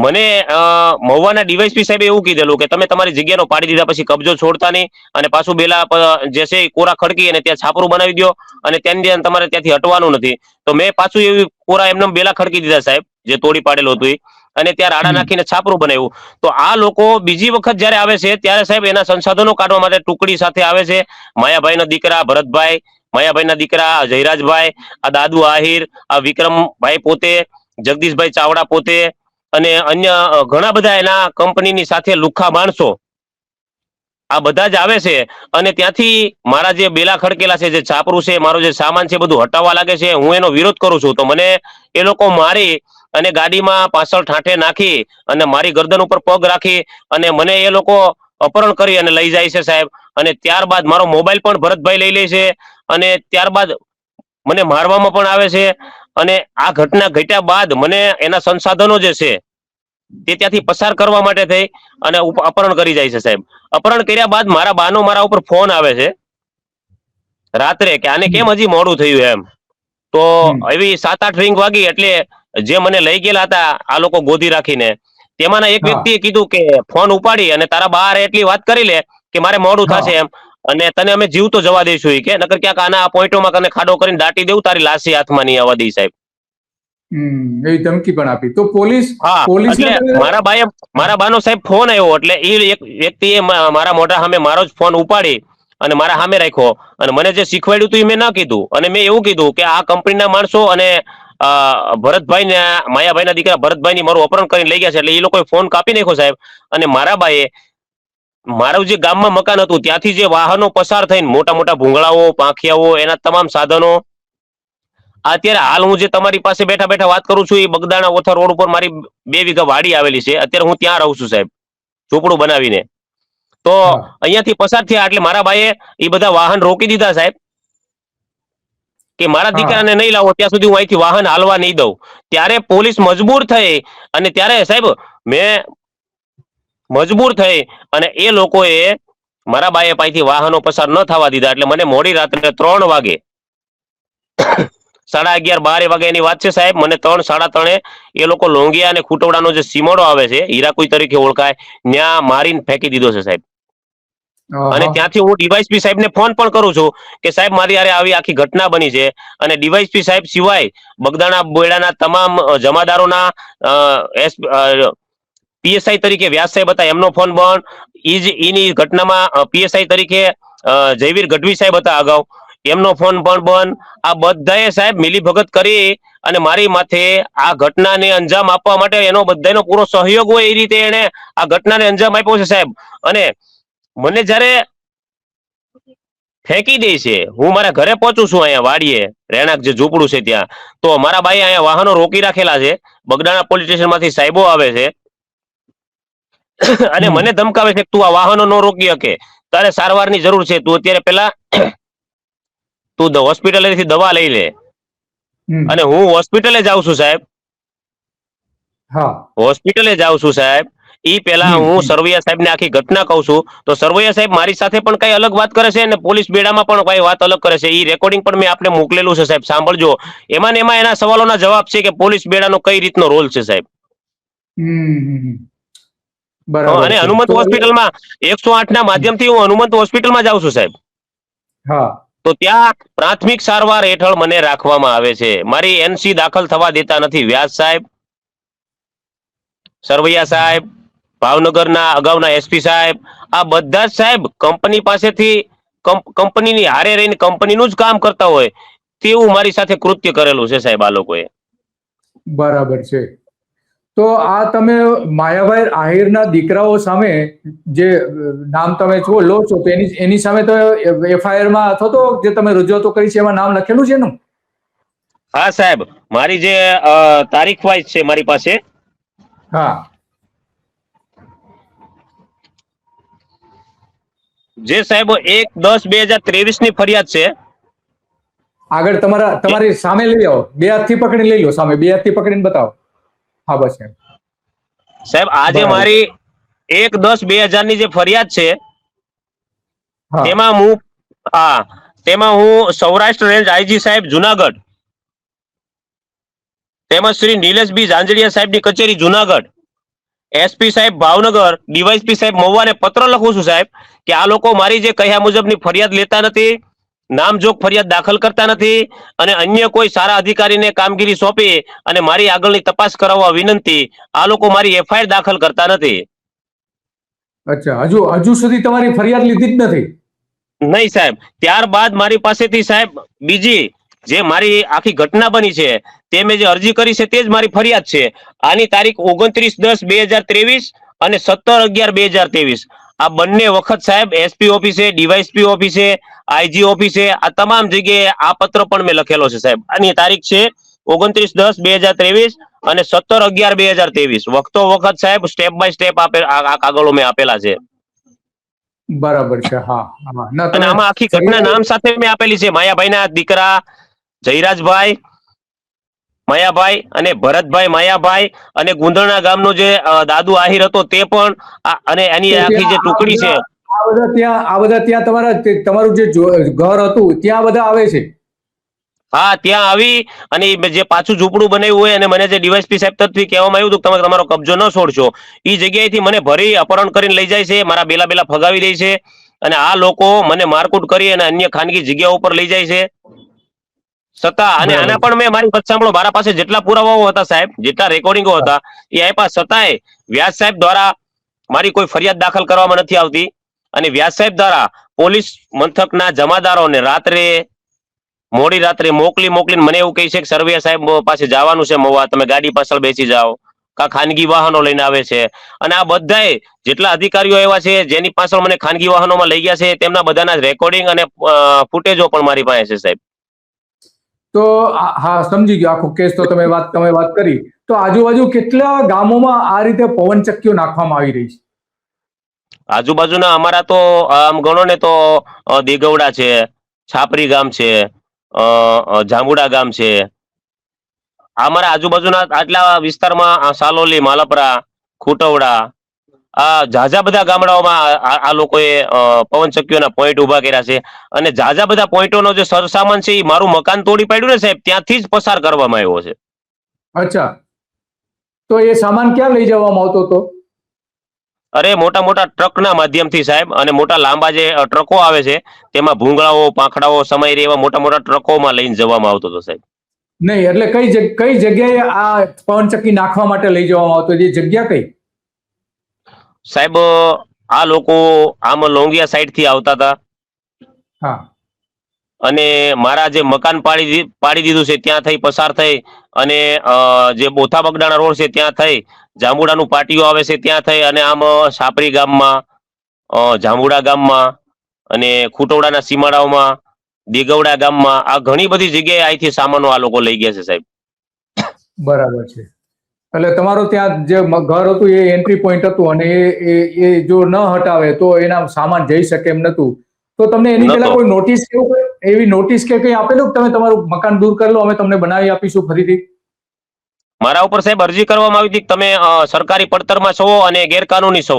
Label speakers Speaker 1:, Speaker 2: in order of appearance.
Speaker 1: મને મહુવાના ડીવાયસપી સાહેબે એવું કીધેલું કે તમે તમારી જગ્યાનો પાડી દીધા પછી કબજો છોડતા નહીં, અને પાછું બેલા જે છે એ કોરા ખડકી અને ત્યાં છાપરું બનાવી દો, અને ત્યાંની તમારે ત્યાંથી હટવાનું નથી. તો મેં પાછું એવી કોરા એમને બેલા ખડકી દીધા સાહેબ, જે તોડી પાડેલું હતું અને ત્યાં રાડા
Speaker 2: હમ
Speaker 1: નાખીને છાપરું બનાવ્યું. તો આ લોકો બીજી વખત જયારે આવે છે ત્યારે સાહેબ એના સંસાધનો કાઢવા માટે ટુકડી સાથે આવે છે. માયાભાઈના દીકરા ભરતભાઈ, માયાભાઈના દીકરા જયરાજભાઈ, આ દાદુ આહિર, આ વિક્રમભાઈ પોતે, જગદીશભાઈ ચાવડા પોતે, અને અન્ય ઘણા બધા એના કંપનીની સાથે લુખ્ખા માણસો આ બધા જ આવે છે. અને ત્યાંથી મારા જે બેલા ખડકેલા છે, જે છાપરું છે, મારો જે સામાન છે બધું હટાવવા લાગે છે. હું એનો વિરોધ કરું છું તો મને એ લોકો મારી અને ગાડીમાં પાછળ ઠાઠે નાખી અને મારી ગરદન ઉપર પગ રાખી અને મને એ લોકો અપહરણ કરી અને લઈ જાય છે સાહેબ. અને ત્યારબાદ મારો મોબાઈલ પણ ભરતભાઈ લઈ લે છે, અને ત્યારબાદ મને મારવામાં પણ આવે છે. અને આ ઘટના ઘટ્યા બાદ મને એના સંસાધનો જે છે તે ત્યાંથી પસાર કરવા માટે થઈ અને અપહરણ કરી જાય છે સાહેબ. અપહરણ કર્યા બાદ મારા બાનો મારા ઉપર ફોન આવે છે રાત્રે કે આને કેમ હજી મોડું થયું એમ. તો
Speaker 2: હમ
Speaker 1: એવી 7-8 રિંગ વાગી એટલે જે મને લઈ ગયેલા હતા આ લોકો ગોધી રાખીને, તેમાંના એક
Speaker 2: હા
Speaker 1: વ્યક્તિએ કીધું કે ફોન ઉપાડી અને તારા બહાર એટલી વાત કરી લે કે મારે મોડું
Speaker 2: હા
Speaker 1: થશે એમ, અને તને અમે જીવતો જવા દઈશું કે નકર ક્યાંક આના પોઈન્ટોમાં કને ખાડો કરીને દાટી દેવું, તારી લાશી હાથમાં નહીં આવવા દઈ સાહેબ.
Speaker 2: એવી ધમકી પણ આપી તો
Speaker 1: હા,
Speaker 2: પોલીસને
Speaker 1: એટલે
Speaker 2: તમે
Speaker 1: મારા બાનો સાહેબ ફોન આવ્યો એટલે એ એક વ્યક્તિએ મારા મોઢા સામે મારો જ ફોન ઉપાડી અને મારા સામે રાખ્યો, અને મને જે શીખવાડ્યું હતું એ મેં ના કીધું. અને મેં એવું કીધું કે આ કંપનીના માણસો અને ભરતભાઈ ને માયાભાઈ ના દીકરા ભરતભાઈ ની મારું અપહરણ કરીને લઈ ગયા છે. એટલે એ લોકોએ ફોન કાપી નાખ્યો સાહેબ. અને મારા બાએ મારું જે ગામમાં મકાન હતું ત્યાંથી જે વાહનો પસાર થઈને મોટા મોટા ભૂંગળાઓ, પાંખિયાઓ, એના તમામ સાધનો, અત્યારે હાલ હું જે તમારી પાસે બેઠા બેઠા વાત કરું છું એ બગદાણા ઓથા રોડ ઉપર મારી 2 વીઘા વાડી આવેલી છે. અત્યારે હું ત્યાં રહું છું સાહેબ, ઝૂંપડું બનાવીને. તો
Speaker 2: હા
Speaker 1: અહીંયાથી પસાર થયા એટલે મારા ભાઈએ એ બધા વાહન રોકી દીધા સાહેબ, કે મારા
Speaker 2: હા
Speaker 1: દીકરાને નહીં લાવો ત્યાં સુધી હું અહીંથી વાહન હાલવા નહીં દઉં. ત્યારે પોલીસ મજબૂર થઈ અને ત્યારે સાહેબ મેં મજબૂર થઈ અને એ લોકોએ મારા બાએ પાસેથી વાહનો પસાર ન થવા દીધા. એટલે મને મોડી રાત્રે 3 વાગે 11:30-12 વાગ્યાની વાત છે સાહેબ, મને 3-3:30 એ લોકો લોંગિયા અને ખૂટવડાનો જે સીમોડો આવે છે હીરાકુઈ તરીકે ઓળખાય, ત્યાં મારીને ફેંકી દીધો છે સાહેબ. અને
Speaker 2: હા
Speaker 1: ત્યાંથી હું ડીવાયસપી સાહેબને ફોન પણ કરું છું કે સાહેબ મારી યારે આવી આખી ઘટના બની છે. અને ડીવાયસપી સાહેબ સિવાય બગદાણા બોયડાના તમામ જમાદારોના પીએસઆઈ તરીકે વ્યાસ સાહેબ હતા, એમનો ફોન બંધ. એની ઘટનામાં પીએસઆઈ તરીકે જયવીર ગઢવી સાહેબ હતા અગાઉ, એમનો ફોન પણ બંધ. આ બધાએ સાહેબ મિલીભગત કરી અને મારી માથે આ ઘટનાને અંજામ આપવા માટે એનો બધાનો પૂરો સહયોગ હોય એ રીતે એને આ ઘટનાને અંજામ આપ્યો છે સાહેબ. અને મને જ્યારે ફેંકી દે છે, હું મારા ઘરે પહોંચું છું અહીંયા વાડીએ રહેણાંક જે ઝૂંપડું છે ત્યાં, તો મારા ભાઈ અહીંયા વાહનો રોકી રાખેલા છે. બગદાણા પોલીસ સ્ટેશનમાંથી સાહેબો આવે છે અને
Speaker 2: હમ
Speaker 1: મને ધમકાવે છે કે તું આ વાહનો ન રોકી શકે, તારે સારવારની જરૂર છે, તું અત્યારે પેલા તું હોસ્પિટલેથી દવા લઈ લે.
Speaker 2: હમ
Speaker 1: અને હું હોસ્પિટલે જાઉં છું સાહેબ,
Speaker 2: હા
Speaker 1: હોસ્પિટલે જાઉં છું સાહેબ. ઈ પેલા હું
Speaker 2: હમ
Speaker 1: સરવૈયા સાહેબને આખી ઘટના કહું છું તો સરવૈયા સાહેબ મારી સાથે પણ કઈ અલગ વાત કરે છે અને પોલીસ બેડામાં પણ કઈ વાત અલગ કરે છે. ઈ રેકોર્ડિંગ પણ મેં આપને મોકલેલું છે સાહેબ, સાંભળજો. એમાં ને એમાં એના સવાલોના જવાબ છે કે પોલીસ બેડાનો કઈ રીતનો રોલ છે સાહેબ.
Speaker 2: બરાબર
Speaker 1: અને
Speaker 2: છે
Speaker 1: હનુમંત
Speaker 2: તો
Speaker 1: હોસ્પિટલમાં 108 ના માધ્યમથી હું હનુમંત હોસ્પિટલમાં જાઉં છું સાહેબ.
Speaker 2: હા
Speaker 1: તો ત્યાં પ્રાથમિક સારવાર હેઠળ મને રાખવામાં આવે છે. મારી એનસી દાખલ થવા દેતા નથી વ્યાસ સાહેબ, સરવૈયા સાહેબ, ભાવનગરના અગાઉના એસપી સાહેબ, આ બધા જ સાહેબ કંપની પાસેથી કંપનીની હારે રહીને કંપનીનું જ કામ કરતા હોય તેવું મારી સાથે કૃત્ય કરેલું છે સાહેબ આ લોકોએ.
Speaker 2: બરાબર છે. તો આ તમે માયાભાઈ આહિરના દીકરાઓ સામે જે નામ તમે લો છો તો એની સામે તો એફઆઈઆર માં અથવા તો જે તમે રજૂઆતો કરી છે એમાં નામ લખેલું છે એનું?
Speaker 1: હા સાહેબ, મારી જે તારીખ વાઇઝ છે મારી પાસે,
Speaker 2: હા
Speaker 1: જે સાહેબ 1/10/2023 ની ફરિયાદ છે.
Speaker 2: આગળ તમારી સામે લઈ આવો, બે હાથથી પકડીને લઈ લો, સામે બે હાથથી પકડીને બતાવો. હા બસ એમ.
Speaker 1: સાહેબ આજે
Speaker 2: બરાબર
Speaker 1: મારી 1/10/2000 ની જે ફરિયાદ છે
Speaker 2: હા
Speaker 1: તેમાં હું, હા, તેમાં હું સૌરાષ્ટ્ર રેન્જ આઈજી સાહેબ જુનાગઢ તેમજ શ્રી નિલેશ બી જાંજડીયા સાહેબની કચેરી જુનાગઢ એસપી સાહેબ ભાવનગર, ડીવાયસપી સાહેબ મહુવાને પત્ર લખું છું સાહેબ કે આ લોકો મારી જે કહ્યા મુજબની ફરિયાદ લેતા નથી, નામજોગ ફરિયાદ દાખલ કરતા નથી અને અન્ય કોઈ સારા અધિકારીને કામગીરી સોંપી અને મારી આગળની તપાસ કરાવવા વિનંતી. આ લોકો મારી એફઆઈઆર દાખલ કરતા નથી.
Speaker 2: અચ્છા, હજુ સુધી તમારી ફરિયાદ લીધી જ નથી?
Speaker 1: નહીં સાહેબ. ત્યારબાદ મારી પાસેથી સાહેબ બીજી જે મારી આખી ઘટના બની છે તે મેં જે અરજી કરી છે તે જ મારી ફરિયાદ છે. આની તારીખ 29/10/2023 અને 17/11/2023. આ બંને વખત સાહેબ એસપી ઓફિસે, ડીવાયસપી ઓફિસે, આઈજી ઓફિસે, આ તમામ જગ્યાએ આ પત્ર પણ મેં લખેલો છે સાહેબ. આની તારીખ છે 29/10/2023 અને 17/11/2023. વખતો વખત સાહેબ સ્ટેપ બાય સ્ટેપ આ કાગળો મેં આપેલા છે.
Speaker 2: બરાબર છે. હા હા. ના,
Speaker 1: અને
Speaker 2: તમે
Speaker 1: આમાં આખી ઘટના નામ સાથે મેં આપેલી છે. માયાભાઈના દીકરા જયરાજભાઈ માયાભાઈ અને ભરતભાઈ માયાભાઈ અને ગુંદરણા ગામનો જે દાદુ આહિર હતો તે પણ અને એની
Speaker 2: તો
Speaker 1: આખી જે ટુકડી છે.
Speaker 2: આ બધા ત્યાં તમારું જે ઘર હતું ત્યાં બધા આવે છે?
Speaker 1: હા, ત્યાં આવી અને જે પાછું ઝૂંપડું બનાવ્યું હોય અને મને જે ડીવાયસપી સાહેબ તરફથી કહેવામાં આવ્યું હતું કે તમે તમારો કબજો ન છોડશો, એ જગ્યાએથી મને ભરી અપહરણ કરીને લઈ જાય છે, મારા બેલા ફગાવી દે છે અને આ લોકો મને મારકુટ કરી અને અન્ય ખાનગી જગ્યાઓ ઉપર લઈ જાય છે. છતાં અને આના પણ મેં મારી વાત સાંભળો, મારા પાસે જેટલા પુરાવાઓ હતા સાહેબ, જેટલા રેકોર્ડિંગો હતા એ આપ્યા, છતાંય વ્યાસ સાહેબ દ્વારા મારી કોઈ ફરિયાદ દાખલ કરવામાં નથી આવતી અને વ્યાસ સાહેબ દ્વારા પોલીસ મથકના જમાદારોને મોડી રાત્રે મોકલીને મને એવું કહે છે કે સરવૈયા સાહેબ પાસે જવાનું છે મહુવા, તમે ગાડી પાછળ બેસી જાઓ, કા ખાનગી વાહનો લઈને આવે છે. અને આ બધાય જેટલા અધિકારીઓ એવા છે જેની પાછળ મને ખાનગી વાહનોમાં લઈ ગયા છે તેમના બધાના રેકોર્ડિંગ અને ફૂટેજો પણ મારી પાસે છે સાહેબ.
Speaker 2: તો હા, સમજી ગયો આખો કેસ. તો તમે વાત કરી, તો આજુબાજુ કેટલા ગામોમાં આ રીતે પવનચક્કીઓ નાખવામાં આવી રહી છે?
Speaker 1: આજુબાજુના અમારા તો આમ ગણો ને તો દેગવડા છે, છાપરી ગામ છે, જાંબુડા ગામ છે. અમારા આજુબાજુના આટલા વિસ્તારમાં સાલોલી, માલપરા, ખૂટવડા, આ ઝાઝા બધા ગામડાઓમાં આ લોકોએ પવનચક્કીઓના પોઈન્ટ ઉભા કર્યા છે અને ઝાઝા બધા પોઈન્ટોનો જે સરસામાન છે એ મારું મકાન તોડી પાડ્યું ને સાહેબ, ત્યાંથી જ પસાર કરવામાં આવ્યો છે.
Speaker 2: અચ્છા, તો એ સામાન ક્યાં લઈ જવામાં આવતો હતો?
Speaker 1: અરે મોટા મોટા ટ્રકના માધ્યમથી સાહેબ, અને મોટા લાંબા જે ટ્રકો આવે છે તેમાં ભૂંગળાઓ, પાંખડાઓ સમાઈ રહે એવા મોટા મોટા ટ્રકોમાં લઈને જવામાં આવતો હતો સાહેબ.
Speaker 2: નહીં, એટલે કઈ જગ્યાએ આ પવનચક્કી નાખવા માટે લઈ જવામાં આવતો? એ જગ્યા કઈ
Speaker 1: સાહેબ? આ લોકો આમ લોંગિયા સાઈડ થી આવતા હતા.
Speaker 2: હા.
Speaker 1: અને મારા જે મકાન પાડી દીધું છે ત્યાં થઈ પસાર થઈ અને જે બોથા બગડાણા રોડ છે ત્યાં થઈ, જાંબુડાનું પાટીઓ આવે છે ત્યાં થઈ અને આમ સાપરી ગામમાં, જાંબુડા ગામમાં અને ખૂટવડાના સીમાડાઓમાં, દેગવડા ગામમાં, આ ઘણી બધી જગ્યાએ અહીંથી સામાનો આ લોકો લઈ ગયા છે સાહેબ.
Speaker 2: બરાબર છે. એટલે તમારું ત્યાં જે ઘર હતું એ એન્ટ્રી પોઈન્ટ હતું અને એ જો ન હટાવે તો એના સામાન જઈ શકે એમ નતું. તો તમને એની પહેલા કોઈ નોટિસ એવી નોટિસ કે કંઈ આપેલું કે તમે તમારું મકાન દૂર કરી લો, અમે તમને બનાવી આપીશું ફરીથી?
Speaker 1: મારા ઉપર સાહેબ અરજી કરવામાં આવી હતી કે તમે સરકારી પડતરમાં છો અને ગેરકાનૂની છો.